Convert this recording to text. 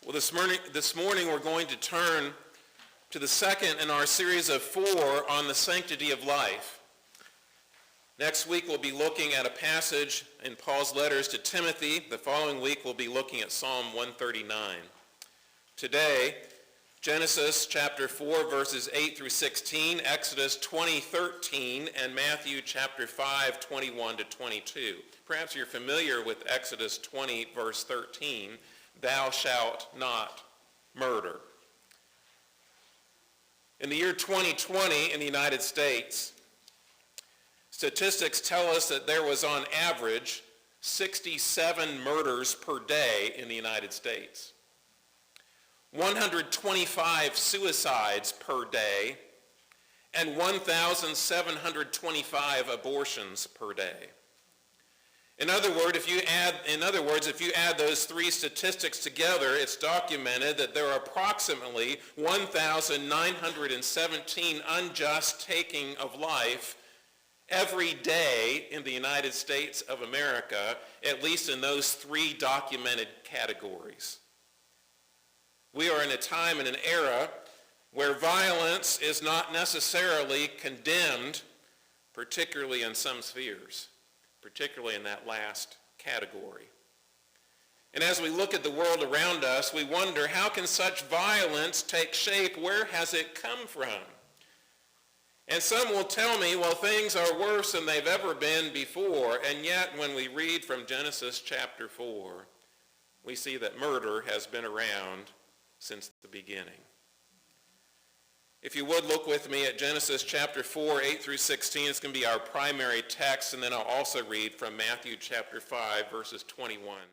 Well, this morning we're going to turn to the second in our series of 4 on the sanctity of life. Next week we'll be looking at a passage in Paul's letters to Timothy. The following week we'll be looking at Psalm 139. Today, Genesis chapter 4 verses 8 through 16, Exodus 20:13, and Matthew chapter 5, 21 to 22. Perhaps you're familiar with Exodus 20 verse 13, thou shalt not murder. In the year 2020 in the United States, statistics tell us that there was on average 67 murders per day in the United States, 125 suicides per day, and 1,725 abortions per day. In other words, if you add those three statistics together, it's documented that there are approximately 1,917 unjust taking of life every day in the United States of America, at least in those three documented categories. We are in a time and an era where violence is not necessarily condemned, particularly in some spheres, particularly in that last category. And as we look at the world around us, we wonder, how can such violence take shape? Where has it come from? And some will tell me, well, things are worse than they've ever been before. And yet, when we read from Genesis chapter 4, we see that murder has been around since the beginning. If you would look with me at Genesis chapter 4, 8 through 16, it's going to be our primary text, and then I'll also read from Matthew chapter 5, verses 21.